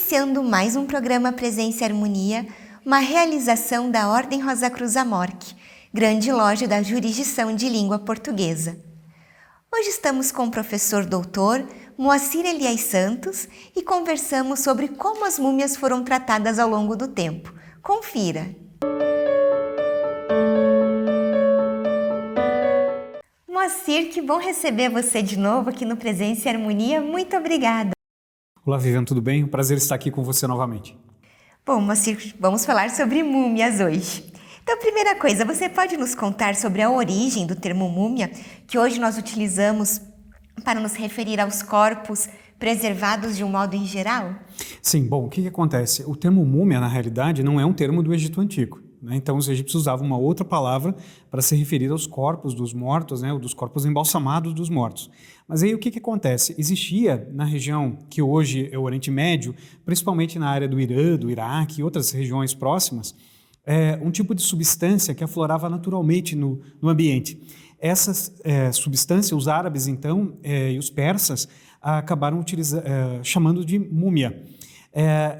iniciando mais um programa Presença e Harmonia, uma realização da Ordem Rosa Cruz Amorque, grande loja da jurisdição de língua portuguesa. Hoje estamos com o professor doutor Moacir Elias Santos e conversamos sobre como as múmias foram tratadas ao longo do tempo. Confira! Moacir, que bom receber você de novo aqui no Presença e Harmonia. Muito obrigada! Olá, Viviane, tudo bem? Um prazer estar aqui com você novamente. Bom, Moacir, vamos falar sobre múmias hoje. Então, primeira coisa, você pode nos contar sobre a origem do termo múmia, que hoje nós utilizamos para nos referir aos corpos preservados de um modo em geral? Sim, bom, o que acontece? O termo múmia, na realidade, não é um termo do Egito Antigo, né? Então, os egípcios usavam uma outra palavra para se referir aos corpos dos mortos, né? Ou dos corpos embalsamados dos mortos. Mas aí o que acontece? Existia na região que hoje é o Oriente Médio, principalmente na área do Irã, do Iraque e outras regiões próximas, um tipo de substância que aflorava naturalmente no ambiente. Essas substâncias, os árabes então e os persas acabaram chamando de múmia.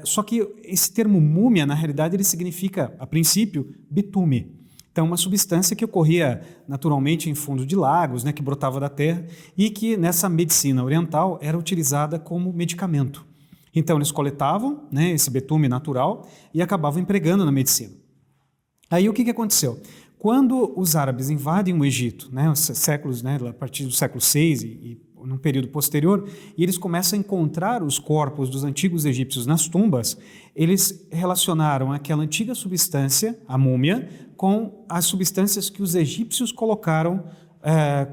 Só que esse termo múmia, na realidade, ele significa, a princípio, betume. Então, uma substância que ocorria naturalmente em fundo de lagos, né, que brotava da terra e que nessa medicina oriental era utilizada como medicamento. Então, eles coletavam, né, esse betume natural e acabavam empregando na medicina. Aí o que aconteceu? Quando os árabes invadem o Egito, né, os séculos, né, a partir do século VI e num período posterior, e eles começam a encontrar os corpos dos antigos egípcios nas tumbas, eles relacionaram aquela antiga substância, a múmia, com as substâncias que os egípcios colocaram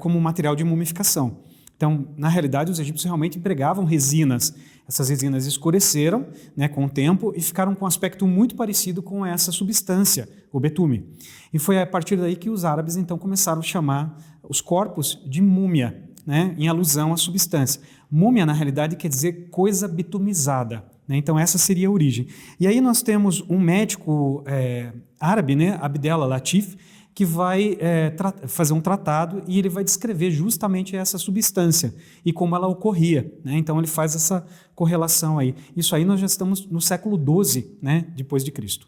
como material de mumificação. Então, na realidade, os egípcios realmente empregavam resinas. Essas resinas escureceram, né, com o tempo e ficaram com um aspecto muito parecido com essa substância, o betume. E foi a partir daí que os árabes, então, começaram a chamar os corpos de múmia, né, em alusão à substância. Múmia, na realidade, quer dizer coisa bitumizada, né? Então, essa seria a origem. E aí nós temos um médico árabe, né, Abdel Latif, que vai fazer um tratado e ele vai descrever justamente essa substância e como ela ocorria, né? Então ele faz essa correlação aí. Isso aí nós já estamos no século XII, né, depois de Cristo.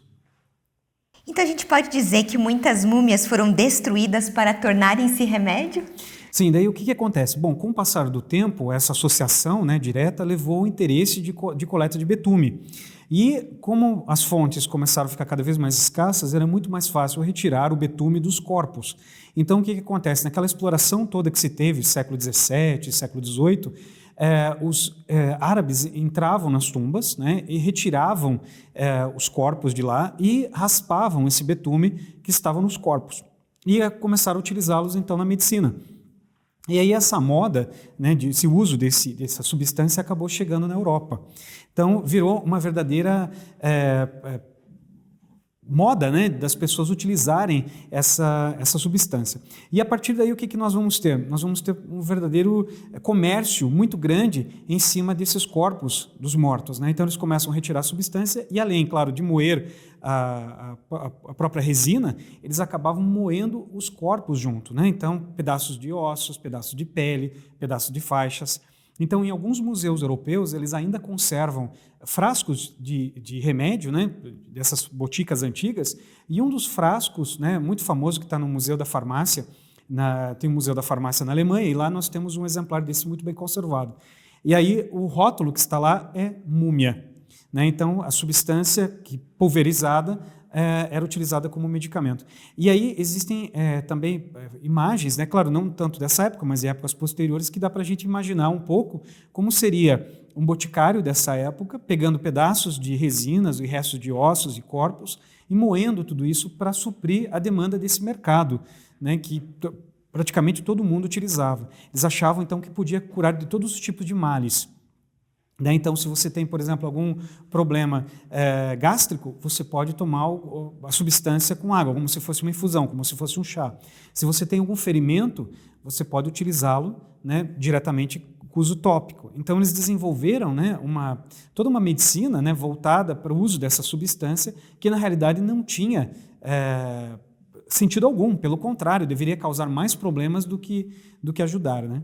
Então a gente pode dizer que muitas múmias foram destruídas para tornarem-se remédio? Sim, daí o que acontece? Bom, com o passar do tempo, essa associação, né, direta levou ao interesse de coleta de betume. E como as fontes começaram a ficar cada vez mais escassas, era muito mais fácil retirar o betume dos corpos. Então o que acontece? Naquela exploração toda que se teve, século XVII, século XVIII, os árabes entravam nas tumbas, né, e retiravam os corpos de lá e raspavam esse betume que estava nos corpos. E começaram a utilizá-los então na medicina. E aí essa moda, né, esse uso dessa substância acabou chegando na Europa. Então virou uma verdadeira moda, né, das pessoas utilizarem essa substância. E a partir daí o que nós vamos ter? Nós vamos ter um verdadeiro comércio muito grande em cima desses corpos dos mortos, né? Então eles começam a retirar a substância e além, claro, de moer a própria resina, eles acabavam moendo os corpos junto, né? Então pedaços de ossos, pedaços de pele, pedaços de faixas. Então, em alguns museus europeus, eles ainda conservam frascos de remédio, né, dessas boticas antigas, e um dos frascos, né, muito famoso, que está no Museu da Farmácia, tem um Museu da Farmácia na Alemanha, e lá nós temos um exemplar desse muito bem conservado. E aí, o rótulo que está lá é múmia, né? Então, a substância pulverizada era utilizada como medicamento. E aí existem também imagens, né, claro, não tanto dessa época, mas em épocas posteriores, que dá para a gente imaginar um pouco como seria um boticário dessa época, pegando pedaços de resinas e restos de ossos e corpos e moendo tudo isso para suprir a demanda desse mercado, né, que praticamente todo mundo utilizava. Eles achavam, então, que podia curar de todos os tipos de males. Então, se você tem, por exemplo, algum problema gástrico, você pode tomar a substância com água, como se fosse uma infusão, como se fosse um chá. Se você tem algum ferimento, você pode utilizá-lo, né, diretamente com uso tópico. Então, eles desenvolveram, né, toda uma medicina, né, voltada para o uso dessa substância, que na realidade não tinha sentido algum, pelo contrário, deveria causar mais problemas do que ajudar, né?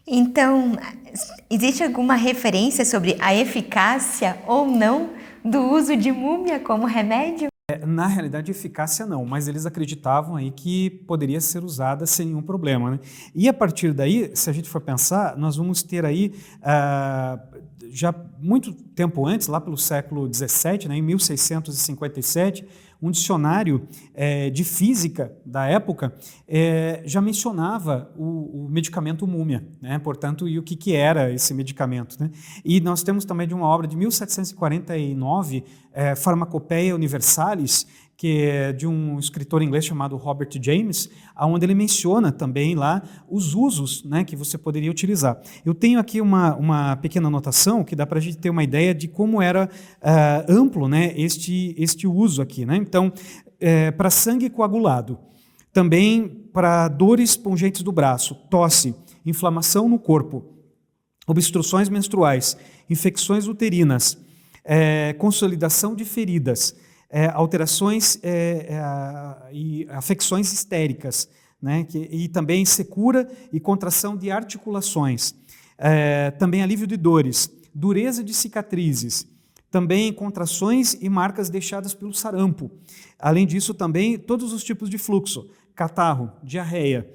Então, existe alguma referência sobre a eficácia ou não do uso de múmia como remédio? Na realidade, eficácia não, mas eles acreditavam aí que poderia ser usada sem nenhum problema, né? E a partir daí, se a gente for pensar, nós vamos ter aí, já muito tempo antes, lá pelo século XVII, né, em 1657, um dicionário de física da época já mencionava o medicamento múmia, né? Portanto, e o que era esse medicamento, né? E nós temos também de uma obra de 1749, Pharmacopoeia Universalis, que é de um escritor inglês chamado Robert James, onde ele menciona também lá os usos, né, que você poderia utilizar. Eu tenho aqui uma pequena anotação que dá para a gente ter uma ideia de como era amplo, né, este uso aqui, né? Então, para sangue coagulado, também para dores pungentes do braço, tosse, inflamação no corpo, obstruções menstruais, infecções uterinas, consolidação de feridas, alterações e afecções histéricas, né, e também secura e contração de articulações, também alívio de dores, dureza de cicatrizes, também contrações e marcas deixadas pelo sarampo. Além disso, também todos os tipos de fluxo, catarro, diarreia,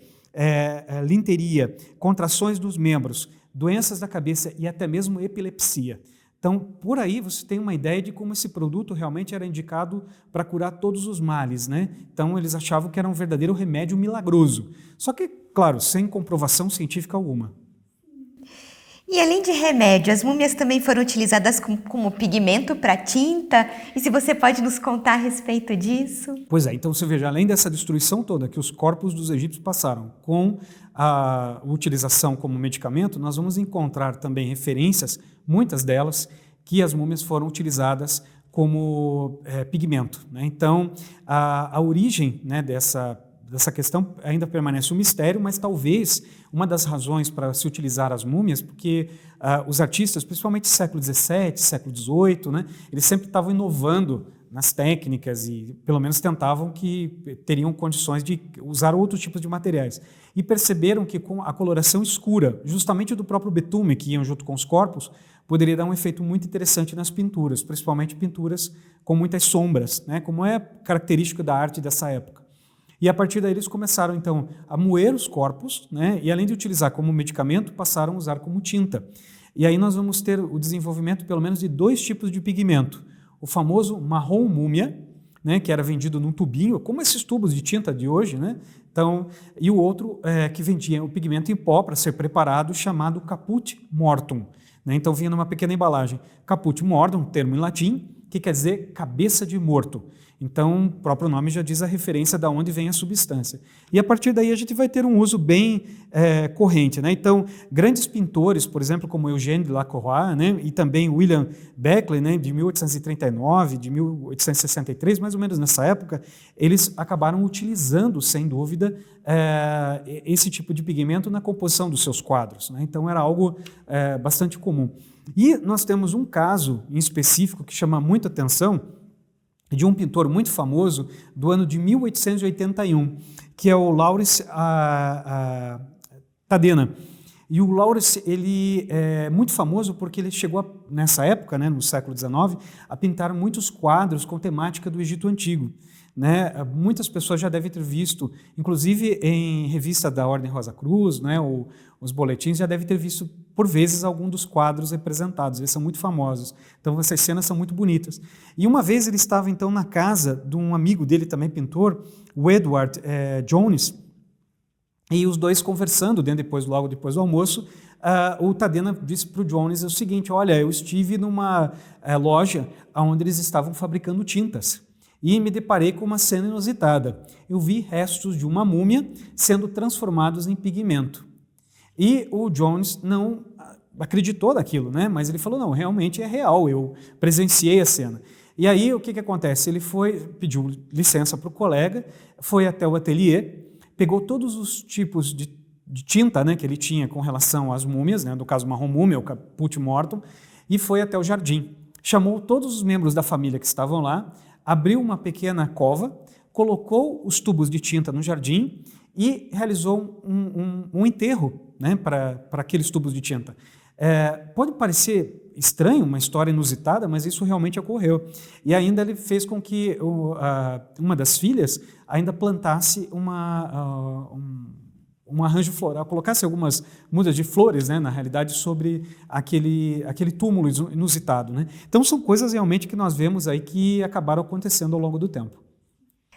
linteria, contrações dos membros, doenças da cabeça e até mesmo epilepsia. Então, por aí você tem uma ideia de como esse produto realmente era indicado para curar todos os males, né? Então, eles achavam que era um verdadeiro remédio milagroso. Só que, claro, sem comprovação científica alguma. E além de remédio, as múmias também foram utilizadas como pigmento para tinta? E se você pode nos contar a respeito disso? Pois é, então você veja, além dessa destruição toda que os corpos dos egípcios passaram com a utilização como medicamento, nós vamos encontrar também referências, muitas delas, que as múmias foram utilizadas como pigmento, né? Então, a origem, né, dessa questão ainda permanece um mistério, mas talvez uma das razões para se utilizar as múmias, porque os artistas, principalmente século XVII, século XVIII, né, eles sempre estavam inovando nas técnicas e pelo menos tentavam que teriam condições de usar outros tipos de materiais. E perceberam que com a coloração escura, justamente do próprio betume que iam junto com os corpos, poderia dar um efeito muito interessante nas pinturas, principalmente pinturas com muitas sombras, né, como é característico da arte dessa época. E a partir daí eles começaram, então, a moer os corpos, né, e além de utilizar como medicamento, passaram a usar como tinta. E aí nós vamos ter o desenvolvimento, pelo menos, de dois tipos de pigmento. O famoso marrom múmia, né, que era vendido num tubinho, como esses tubos de tinta de hoje, né? Então, e o outro que vendia o pigmento em pó para ser preparado, chamado caput mortuum, né? Então vinha numa pequena embalagem. Caput mortuum, termo em latim, que quer dizer cabeça de morto. Então, o próprio nome já diz a referência de onde vem a substância. E a partir daí a gente vai ter um uso bem corrente, né? Então, grandes pintores, por exemplo, como Eugène Delacroix, né? E também William Beckley, né? De 1839, de 1863, mais ou menos nessa época, eles acabaram utilizando, sem dúvida, esse tipo de pigmento na composição dos seus quadros, né? Então, era algo bastante comum. E nós temos um caso em específico que chama muita atenção, de um pintor muito famoso do ano de 1881, que é o Laurence Tadena. E o Laurence, ele é muito famoso porque ele chegou, nessa época, né, no século XIX, a pintar muitos quadros com temática do Egito Antigo, né? Muitas pessoas já devem ter visto, inclusive em revista da Ordem Rosa Cruz, né, ou os boletins, já devem ter visto por vezes algum dos quadros representados. Eles são muito famosos. Então essas cenas são muito bonitas. E uma vez ele estava então na casa de um amigo dele, também pintor, o Edward Jones, e os dois conversando, logo depois do almoço, o Tadena disse para o Jones o seguinte: olha, eu estive numa loja onde eles estavam fabricando tintas e me deparei com uma cena inusitada. Eu vi restos de uma múmia sendo transformados em pigmento. E o Jones não acreditou daquilo, né? Mas ele falou, não, realmente é real, eu presenciei a cena. E aí o que acontece? Ele pediu licença para o colega, foi até o ateliê, pegou todos os tipos de tinta, né, que ele tinha com relação às múmias, né, no caso marrom múmia, o caput mortuum, e foi até o jardim. Chamou todos os membros da família que estavam lá, abriu uma pequena cova, colocou os tubos de tinta no jardim e realizou um enterro, né, para aqueles tubos de tinta. Pode parecer estranho, uma história inusitada, mas isso realmente ocorreu. E ainda ele fez com que uma das filhas ainda plantasse um arranjo floral, colocasse algumas mudas de flores, né, na realidade, sobre aquele túmulo inusitado, né? Então são coisas realmente que nós vemos aí que acabaram acontecendo ao longo do tempo.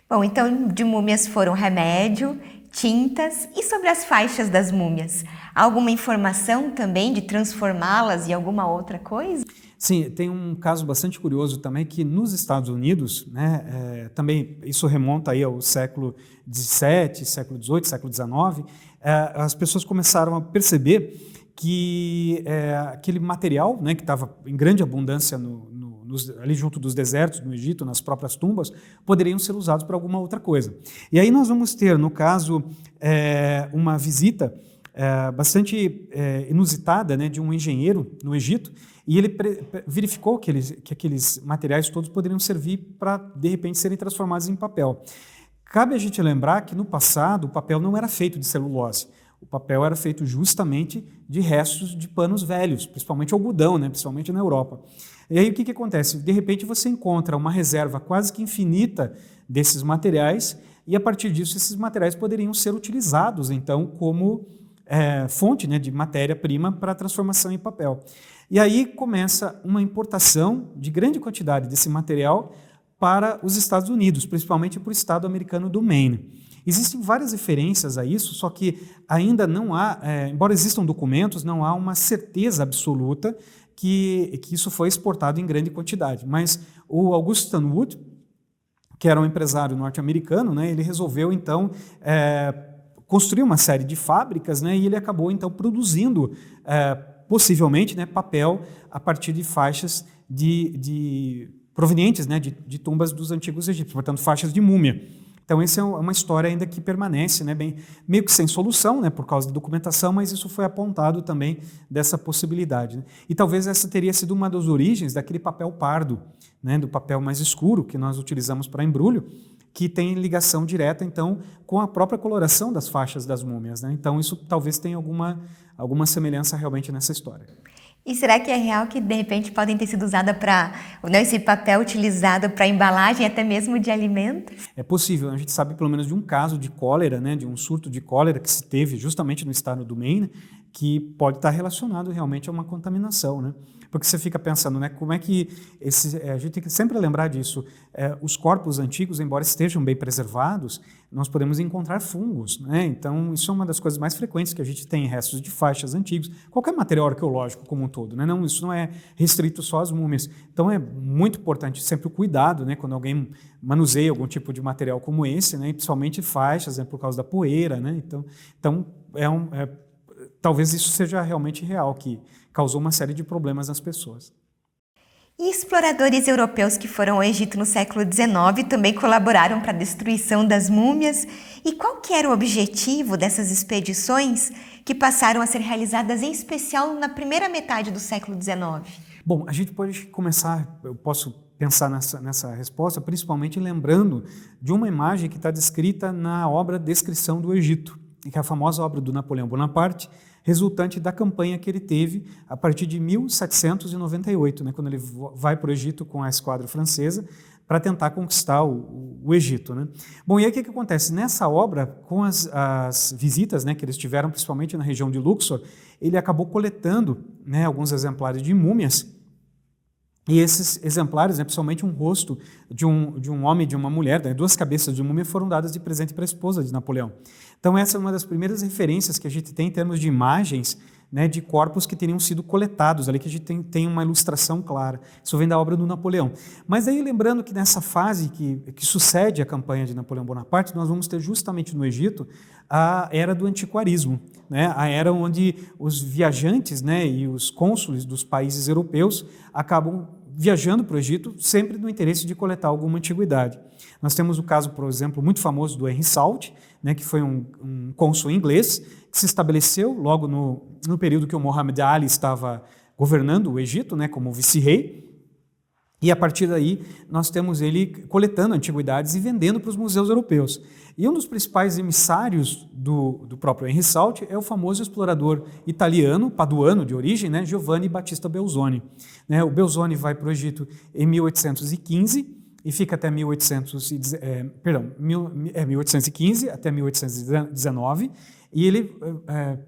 Bom, então de múmias foram remédio, tintas e sobre as faixas das múmias. Há alguma informação também de transformá-las em alguma outra coisa? Sim, tem um caso bastante curioso também que nos Estados Unidos, né, também isso remonta aí ao século XVII, século XVIII, século XIX, as pessoas começaram a perceber que aquele material, né, que estava em grande abundância ali junto dos desertos, no Egito, nas próprias tumbas, poderiam ser usados para alguma outra coisa. E aí nós vamos ter, no caso, uma visita bastante inusitada, né, de um engenheiro no Egito, e ele verificou que aqueles materiais todos poderiam servir para, de repente, serem transformados em papel. Cabe a gente lembrar que, no passado, o papel não era feito de celulose. O papel era feito justamente de restos de panos velhos, principalmente algodão, né, principalmente na Europa. E aí o que acontece? De repente você encontra uma reserva quase que infinita desses materiais e, a partir disso, esses materiais poderiam ser utilizados, então, como fonte, né, de matéria-prima para a transformação em papel. E aí começa uma importação de grande quantidade desse material para os Estados Unidos, principalmente para o estado americano do Maine. Existem várias referências a isso, só que ainda não há, embora existam documentos, não há uma certeza absoluta que isso foi exportado em grande quantidade. Mas o August Stanwood, que era um empresário norte-americano, né, ele resolveu, então, construir uma série de fábricas, né, e ele acabou, então, produzindo, possivelmente, né, papel a partir de faixas provenientes, né, de tumbas dos antigos egípcios, portanto, faixas de múmia. Então, essa é uma história ainda que permanece, né, meio que sem solução, né, por causa da documentação, mas isso foi apontado também dessa possibilidade, né? E talvez essa teria sido uma das origens daquele papel pardo, né, do papel mais escuro que nós utilizamos para embrulho, que tem ligação direta, então, com a própria coloração das faixas das múmias, né? Então, isso talvez tenha alguma semelhança realmente nessa história. E será que é real que, de repente, podem ter sido usadas esse papel utilizado para embalagem, até mesmo de alimentos? É possível. A gente sabe pelo menos de um caso de cólera, né, de um surto de cólera que se teve justamente no estado do Maine, que pode estar relacionado realmente a uma contaminação, né? Porque você fica pensando, né, como é que a gente tem que sempre lembrar disso. Os corpos antigos, embora estejam bem preservados, nós podemos encontrar fungos, né? Então, isso é uma das coisas mais frequentes que a gente tem em restos de faixas antigos, qualquer material arqueológico como um todo, né? Não, isso não é restrito só às múmias. Então, é muito importante sempre o cuidado, né, quando alguém manuseia algum tipo de material como esse, né, principalmente faixas, né, por causa da poeira, né? Então talvez isso seja realmente real, que causou uma série de problemas nas pessoas. E exploradores europeus que foram ao Egito no século XIX também colaboraram para a destruição das múmias. E qual que era o objetivo dessas expedições que passaram a ser realizadas em especial na primeira metade do século XIX? Bom, a gente pode começar, eu posso pensar nessa resposta, principalmente lembrando de uma imagem que está descrita na obra Descrição do Egito, que é a famosa obra do Napoleão Bonaparte, resultante da campanha que ele teve a partir de 1798, né, quando ele vai para o Egito com a esquadra francesa para tentar conquistar o Egito, né? Bom, e aí o que acontece? Nessa obra, com as visitas, né, que eles tiveram, principalmente na região de Luxor, ele acabou coletando, né, alguns exemplares de múmias. E esses exemplares, né, principalmente um rosto de um homem e de uma mulher, né, 2 cabeças de múmia, foram dadas de presente para a esposa de Napoleão. Então essa é uma das primeiras referências que a gente tem em termos de imagens, né, de corpos que teriam sido coletados, ali que a gente tem uma ilustração clara. Isso vem da obra do Napoleão. Mas aí lembrando que nessa fase que sucede a campanha de Napoleão Bonaparte, nós vamos ter justamente no Egito a era do antiquarismo, né, a era onde os viajantes, né, e os cônsules dos países europeus acabam viajando para o Egito sempre no interesse de coletar alguma antiguidade. Nós temos o caso, por exemplo, muito famoso do Henry Salt, né, que foi um cônsul inglês que se estabeleceu logo no período que o Muhammad Ali estava governando o Egito, né, como vice-rei, E a partir daí nós temos ele coletando antiguidades e vendendo para os museus europeus. E um dos principais emissários do próprio Henry Salt é o famoso explorador italiano, paduano de origem, né, Giovanni Battista Belzoni. Né, o Belzoni vai para o Egito em 1815 e fica até 1815 até 1819, e ele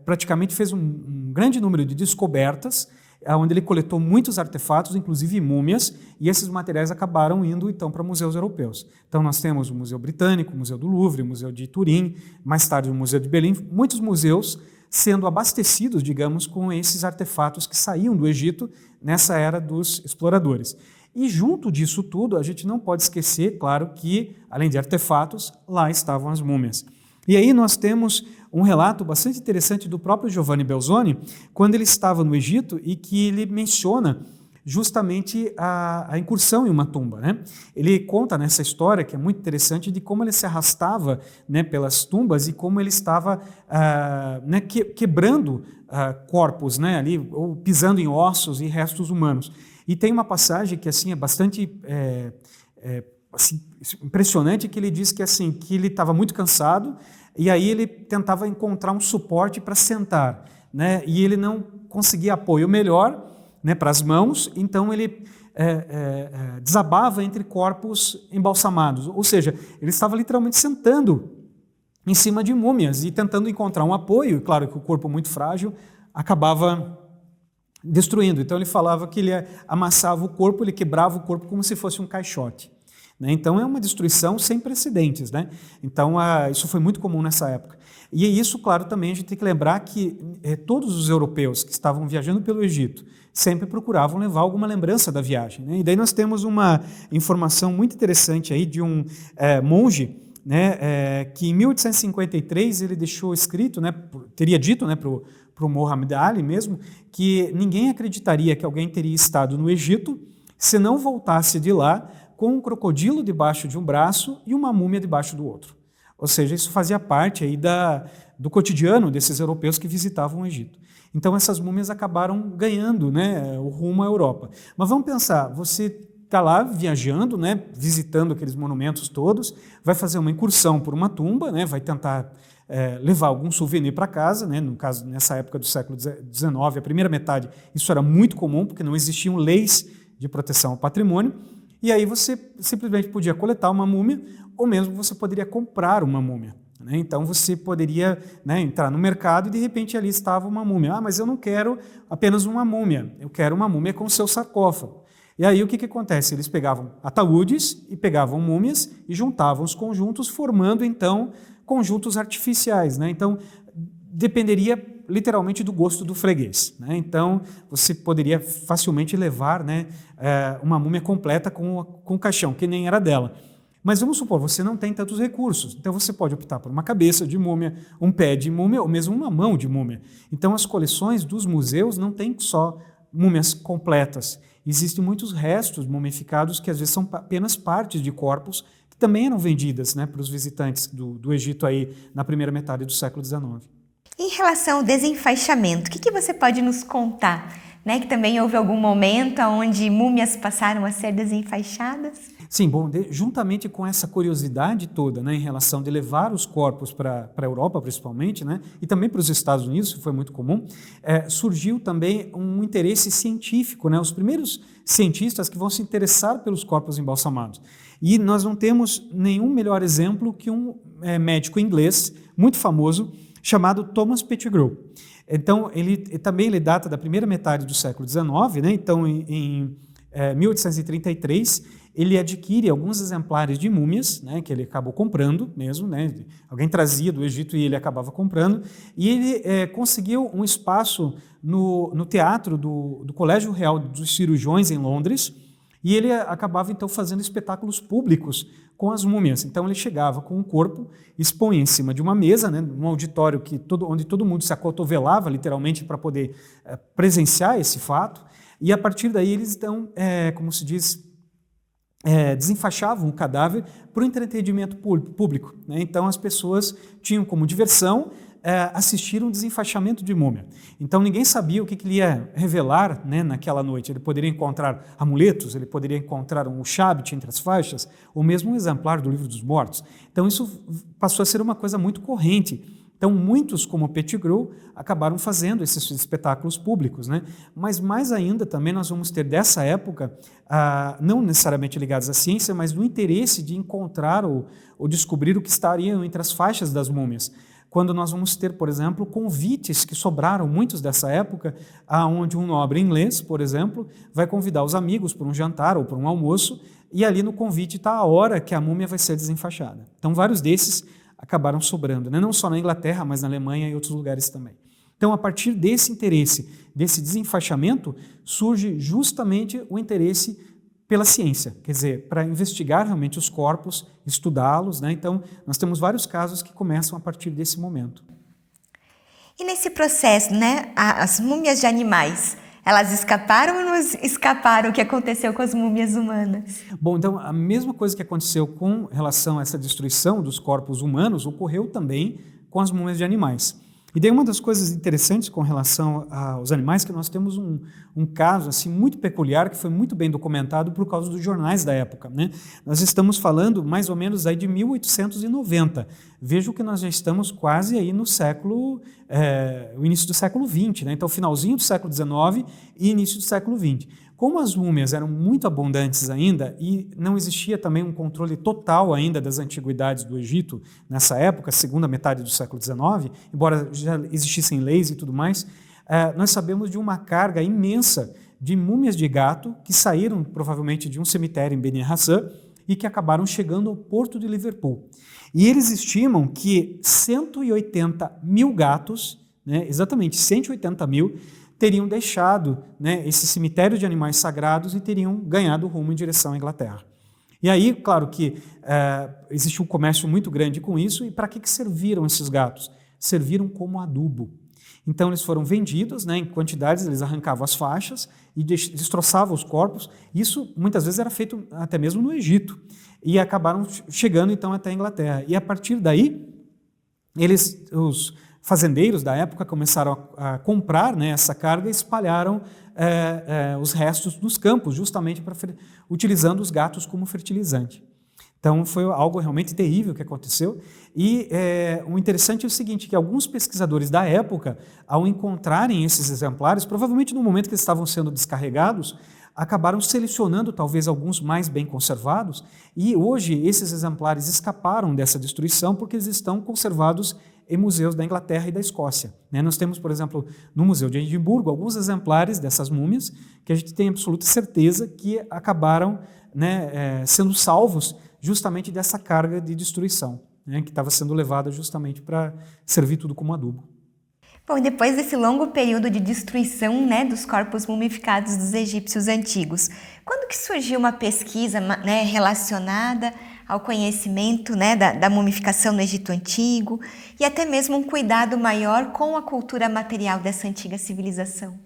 praticamente fez um grande número de descobertas, onde ele coletou muitos artefatos, inclusive múmias, e esses materiais acabaram indo então para museus europeus. Então nós temos o Museu Britânico, o Museu do Louvre, o Museu de Turim, mais tarde o Museu de Berlim, muitos museus sendo abastecidos, digamos, com esses artefatos que saíam do Egito nessa era dos exploradores. E junto disso tudo, a gente não pode esquecer, claro, que além de artefatos, lá estavam as múmias. E aí nós temos um relato bastante interessante do próprio Giovanni Belzoni, quando ele estava no Egito e que ele menciona justamente a incursão em uma tumba. Né? Ele conta nessa história, que é muito interessante, de como ele se arrastava, né, pelas tumbas e como ele estava né, quebrando corpos, né, ali, ou pisando em ossos e restos humanos. E tem uma passagem que assim, é bastante assim, impressionante, que ele diz que, assim, que ele estava muito cansado e aí ele tentava encontrar um suporte para sentar, né? E ele não conseguia apoio melhor, né, para as mãos, então ele desabava entre corpos embalsamados, ou seja, ele estava literalmente sentando em cima de múmias e tentando encontrar um apoio, e claro que o corpo muito frágil acabava destruindo. Então ele falava que ele amassava o corpo, ele quebrava o corpo como se fosse um caixote. Então é uma destruição sem precedentes. Né? Então isso foi muito comum nessa época. E isso, claro, também a gente tem que lembrar que todos os europeus que estavam viajando pelo Egito sempre procuravam levar alguma lembrança da viagem. Né? E daí nós temos uma informação muito interessante aí de um monge, né, que em 1853 ele deixou escrito, né, teria dito, né, para o Muhammad Ali mesmo, que ninguém acreditaria que alguém teria estado no Egito se não voltasse de lá com um crocodilo debaixo de um braço e uma múmia debaixo do outro. Ou seja, isso fazia parte aí do cotidiano desses europeus que visitavam o Egito. Então essas múmias acabaram ganhando, né, o rumo à Europa. Mas vamos pensar, você está lá viajando, né, visitando aqueles monumentos todos, vai fazer uma incursão por uma tumba, né, vai tentar levar algum souvenir para casa, né, no caso, nessa época do século XIX, a primeira metade, isso era muito comum, porque não existiam leis de proteção ao patrimônio, e aí você simplesmente podia coletar uma múmia, ou mesmo você poderia comprar uma múmia. Né? Então você poderia, né, entrar no mercado e de repente ali estava uma múmia. Ah, mas eu não quero apenas uma múmia, eu quero uma múmia com seu sarcófago. E aí o que acontece? Eles pegavam ataúdes e pegavam múmias e juntavam os conjuntos, formando então conjuntos artificiais. Né? Então dependeria literalmente do gosto do freguês. Né? Então você poderia facilmente levar, né, uma múmia completa com o caixão, que nem era dela. Mas vamos supor, você não tem tantos recursos, então você pode optar por uma cabeça de múmia, um pé de múmia ou mesmo uma mão de múmia. Então as coleções dos museus não têm só múmias completas, existem muitos restos mumificados que às vezes são apenas partes de corpos que também eram vendidas, né, para os visitantes do Egito aí na primeira metade do século XIX. Em relação ao desenfaixamento, o que você pode nos contar? Né, que também houve algum momento onde múmias passaram a ser desenfaixadas? Sim, bom, juntamente com essa curiosidade toda, né, em relação de levar os corpos para a Europa, principalmente, né, e também para os Estados Unidos, isso foi muito comum, surgiu também um interesse científico, né, os primeiros cientistas que vão se interessar pelos corpos embalsamados. E nós não temos nenhum melhor exemplo que um médico inglês muito famoso chamado Thomas Pettigrew. Então, ele também data da primeira metade do século XIX, né? Então, em 1833, ele adquire alguns exemplares de múmias, né, que ele acabou comprando mesmo, né? Alguém trazia do Egito e ele acabava comprando, e ele conseguiu um espaço no teatro do Colégio Real dos Cirurgiões, em Londres, e ele acabava, então, fazendo espetáculos públicos com as múmias. Então, ele chegava com o corpo, expunha em cima de uma mesa, né, num auditório onde todo mundo se acotovelava, literalmente, para poder presenciar esse fato, e, a partir daí, eles, então, como se diz, desenfaixavam o cadáver para o entretenimento público, né? Então as pessoas tinham como diversão assistir um desenfaixamento de múmia. Então ninguém sabia o que ele ia revelar, né, naquela noite. Ele poderia encontrar amuletos, ele poderia encontrar um chabit entre as faixas, ou mesmo um exemplar do Livro dos Mortos. Então isso passou a ser uma coisa muito corrente. Então, muitos, como Pettigrew, acabaram fazendo esses espetáculos públicos, né? Mas mais ainda, também nós vamos ter dessa época, não necessariamente ligados à ciência, mas do interesse de encontrar ou descobrir o que estaria entre as faixas das múmias. Quando nós vamos ter, por exemplo, convites que sobraram, muitos dessa época, onde um nobre inglês, por exemplo, vai convidar os amigos para um jantar ou para um almoço, e ali no convite está a hora que a múmia vai ser desenfaixada. Então, vários desses acabaram sobrando, né? Não só na Inglaterra, mas na Alemanha e outros lugares também. Então, a partir desse interesse, desse desenfaixamento, surge justamente o interesse pela ciência, quer dizer, para investigar realmente os corpos, estudá-los, né? Então, nós temos vários casos que começam a partir desse momento. E nesse processo, né, as múmias de animais, elas escaparam ou não escaparam o que aconteceu com as múmias humanas? Bom, então, a mesma coisa que aconteceu com relação a essa destruição dos corpos humanos ocorreu também com as múmias de animais. E daí uma das coisas interessantes com relação aos animais é que nós temos um caso assim, muito peculiar que foi muito bem documentado por causa dos jornais da época, né? Nós estamos falando mais ou menos aí de 1890. Vejo que nós já estamos quase aí no século, o início do século XX, né? Então finalzinho do século XIX e início do século XX. Como as múmias eram muito abundantes ainda e não existia também um controle total ainda das antiguidades do Egito nessa época, segunda metade do século XIX, embora já existissem leis e tudo mais, nós sabemos de uma carga imensa de múmias de gato que saíram provavelmente de um cemitério em Beni Hassan e que acabaram chegando ao porto de Liverpool. E eles estimam que 180 mil gatos, né, exatamente 180 mil, teriam deixado, né, esse cemitério de animais sagrados e teriam ganhado rumo em direção à Inglaterra. E aí, claro que existe um comércio muito grande com isso, e para que serviram esses gatos? Serviram como adubo. Então eles foram vendidos, né, em quantidades, eles arrancavam as faixas e destroçavam os corpos. Isso muitas vezes era feito até mesmo no Egito, e acabaram chegando então até a Inglaterra. E a partir daí, os fazendeiros da época começaram a comprar, né, essa carga e espalharam os restos nos campos, justamente utilizando os gatos como fertilizante. Então foi algo realmente terrível que aconteceu. E o interessante é o seguinte, que alguns pesquisadores da época, ao encontrarem esses exemplares, provavelmente no momento que eles estavam sendo descarregados, acabaram selecionando talvez alguns mais bem conservados, e hoje esses exemplares escaparam dessa destruição porque eles estão conservados em museus da Inglaterra e da Escócia, né? Nós temos, por exemplo, no Museu de Edimburgo, alguns exemplares dessas múmias que a gente tem absoluta certeza que acabaram, né, sendo salvos justamente dessa carga de destruição, né, que estava sendo levada justamente para servir tudo como adubo. Bom, e depois desse longo período de destruição, né, dos corpos mumificados dos egípcios antigos, quando que surgiu uma pesquisa, né, relacionada ao conhecimento, né, da mumificação no Egito Antigo e até mesmo um cuidado maior com a cultura material dessa antiga civilização?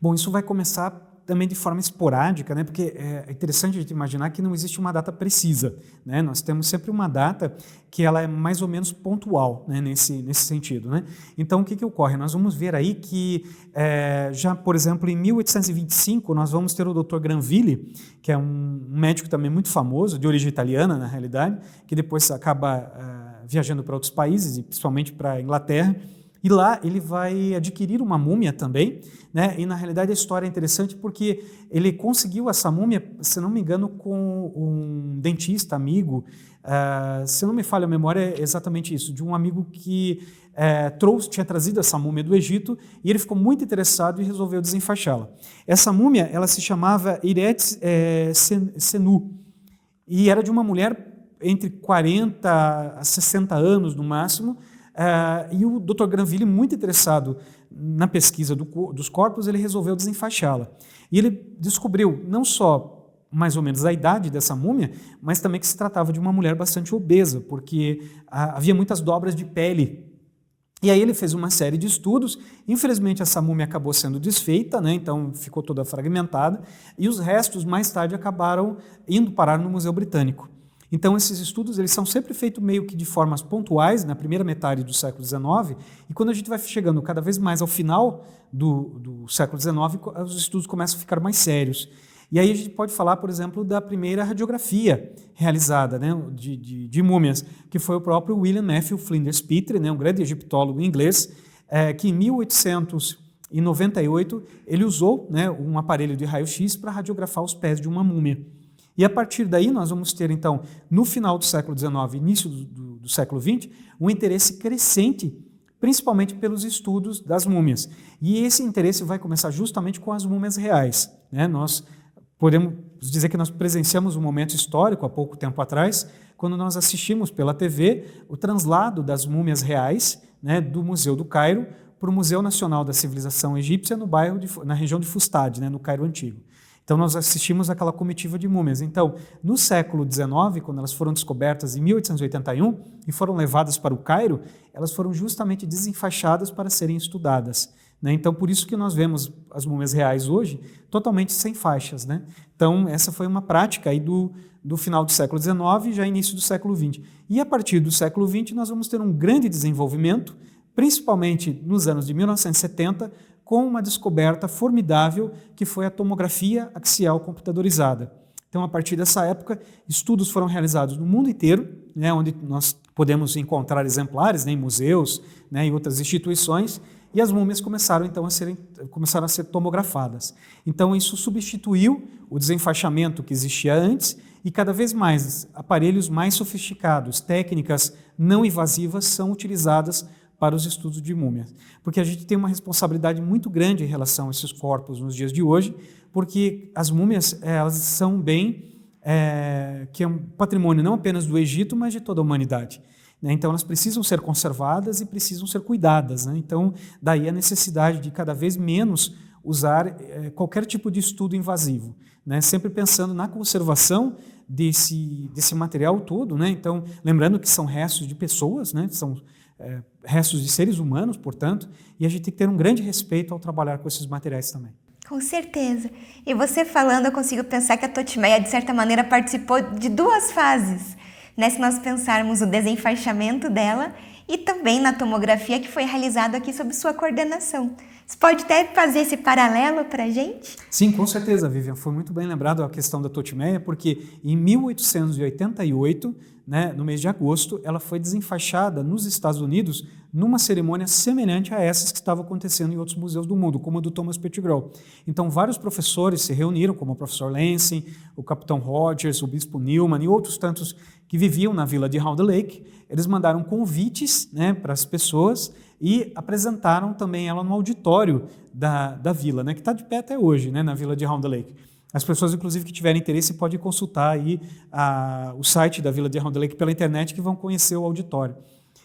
Bom, isso vai começar também de forma esporádica, né? Porque é interessante a gente imaginar que não existe uma data precisa, né? Nós temos sempre uma data que ela é mais ou menos pontual, né? nesse sentido, né? Então, o que ocorre? Nós vamos ver aí que já, por exemplo, em 1825, nós vamos ter o Dr. Granville, que é um médico também muito famoso, de origem italiana, na realidade, que depois acaba viajando para outros países, e principalmente para a Inglaterra. E lá ele vai adquirir uma múmia também, né? E na realidade a história é interessante porque ele conseguiu essa múmia, se não me engano, com um dentista amigo, se não me falha a memória, é exatamente isso, de um amigo que tinha trazido essa múmia do Egito e ele ficou muito interessado e resolveu desenfaixá-la. Essa múmia, ela se chamava Iret Senu e era de uma mulher entre 40 a 60 anos no máximo. E o Dr. Granville, muito interessado na pesquisa dos corpos, ele resolveu desenfaixá-la. E ele descobriu não só mais ou menos a idade dessa múmia, mas também que se tratava de uma mulher bastante obesa, porque havia muitas dobras de pele E aí ele fez uma série de estudos. Infelizmente essa múmia acabou sendo desfeita, né? Então ficou toda fragmentada, e os restos mais tarde acabaram indo parar no Museu Britânico. Então esses estudos eles são sempre feitos meio que de formas pontuais, na primeira metade do século XIX, e quando a gente vai chegando cada vez mais ao final do século XIX, os estudos começam a ficar mais sérios. E aí a gente pode falar, por exemplo, da primeira radiografia realizada, né, de múmias, que foi o próprio William Matthew Flinders Petrie, né, um grande egiptólogo inglês, que em 1898 ele usou, né, um aparelho de raio-x para radiografar os pés de uma múmia. E a partir daí nós vamos ter, então, no final do século XIX, início do século XX, um interesse crescente, principalmente pelos estudos das múmias. E esse interesse vai começar justamente com as múmias reais, né? Nós podemos dizer que nós presenciamos um momento histórico há pouco tempo atrás, quando nós assistimos pela TV o translado das múmias reais, né, do Museu do Cairo para o Museu Nacional da Civilização Egípcia na região de Fustad, né, no Cairo Antigo. Então nós assistimos aquela comitiva de múmias. Então, no século XIX, quando elas foram descobertas em 1881 e foram levadas para o Cairo, elas foram justamente desenfaixadas para serem estudadas, né? Então, por isso que nós vemos as múmias reais hoje totalmente sem faixas, né? Então, essa foi uma prática aí do final do século XIX e já início do século XX. E a partir do século XX nós vamos ter um grande desenvolvimento, principalmente nos anos de 1970, com uma descoberta formidável que foi a tomografia axial computadorizada. Então, a partir dessa época, estudos foram realizados no mundo inteiro, né, onde nós podemos encontrar exemplares, né, em museus, né, em outras instituições, e as múmias começaram então a ser tomografadas. Então isso substituiu o desenfaixamento que existia antes e cada vez mais aparelhos mais sofisticados, técnicas não invasivas são utilizadas para os estudos de múmias. Porque a gente tem uma responsabilidade muito grande em relação a esses corpos nos dias de hoje, porque as múmias elas são que é um patrimônio não apenas do Egito, mas de toda a humanidade. Então, elas precisam ser conservadas e precisam ser cuidadas, né? Então, daí a necessidade de cada vez menos usar qualquer tipo de estudo invasivo, né? Sempre pensando na conservação desse material todo, né? Então, lembrando que são restos de pessoas, né? São restos de seres humanos, portanto, e a gente tem que ter um grande respeito ao trabalhar com esses materiais também. Com certeza. E você falando, eu consigo pensar que a Totimeia, de certa maneira, participou de duas fases, né? Se nós pensarmos o desenfaixamento dela e também na tomografia que foi realizada aqui sob sua coordenação. Você pode até fazer esse paralelo para a gente? Sim, com certeza, Vivian. Foi muito bem lembrado a questão da Totimeia, porque em 1888, né, no mês de agosto, ela foi desenfaixada nos Estados Unidos numa cerimônia semelhante a essas que estavam acontecendo em outros museus do mundo, como o do Thomas Pettigrew. Então, vários professores se reuniram, como o professor Lansing, o capitão Rogers, o bispo Newman e outros tantos que viviam na vila de Round Lake. Eles mandaram convites, né, para as pessoas e apresentaram também ela no auditório da vila, né, que está de pé até hoje, né, na vila de Round Lake. As pessoas, inclusive, que tiverem interesse, podem consultar aí o site da Vila de Round Lake pela internet, que vão conhecer o auditório.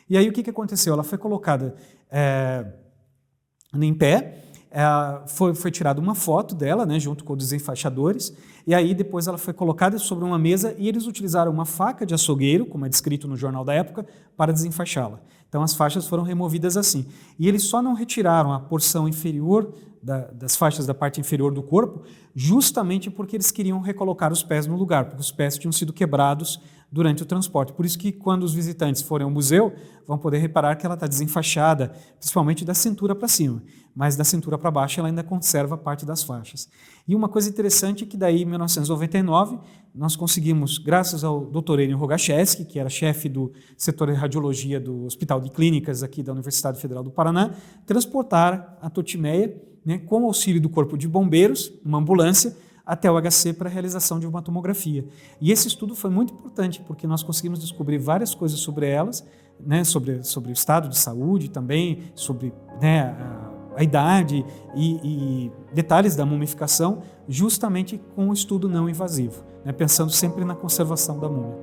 E aí, o que aconteceu? Ela foi colocada em pé, foi tirada uma foto dela, né, junto com os desenfaixadores, e aí depois ela foi colocada sobre uma mesa e eles utilizaram uma faca de açougueiro, como é descrito no jornal da época, para desenfaixá-la. Então, as faixas foram removidas assim. E eles só não retiraram a porção inferior das faixas da parte inferior do corpo, justamente porque eles queriam recolocar os pés no lugar, porque os pés tinham sido quebrados durante o transporte. Por isso que quando os visitantes forem ao museu, vão poder reparar que ela está desenfaixada, principalmente da cintura para cima, mas da cintura para baixo ela ainda conserva parte das faixas. E uma coisa interessante é que daí, em 1999, nós conseguimos, graças ao Dr. Enio Rogacheski, que era chefe do setor de radiologia do Hospital de Clínicas aqui da Universidade Federal do Paraná, transportar a Totimeia, né, com o auxílio do Corpo de Bombeiros, uma ambulância, até o HC para a realização de uma tomografia. E esse estudo foi muito importante, porque nós conseguimos descobrir várias coisas sobre elas, né, sobre o estado de saúde também, sobre, né, a idade e detalhes da mumificação, justamente com o estudo não invasivo, né, pensando sempre na conservação da múmia.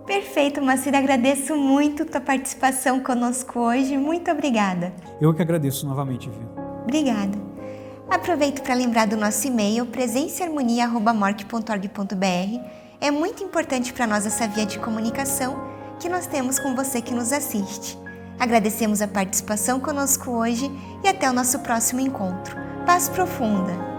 Perfeito, Moacir, agradeço muito a tua participação conosco hoje, muito obrigada. Eu que agradeço novamente, Vivian. Obrigada. Aproveito para lembrar do nosso e-mail presenceharmonia@morc.org.br. É muito importante para nós essa via de comunicação que nós temos com você que nos assiste. Agradecemos a participação conosco hoje e até o nosso próximo encontro. Paz profunda!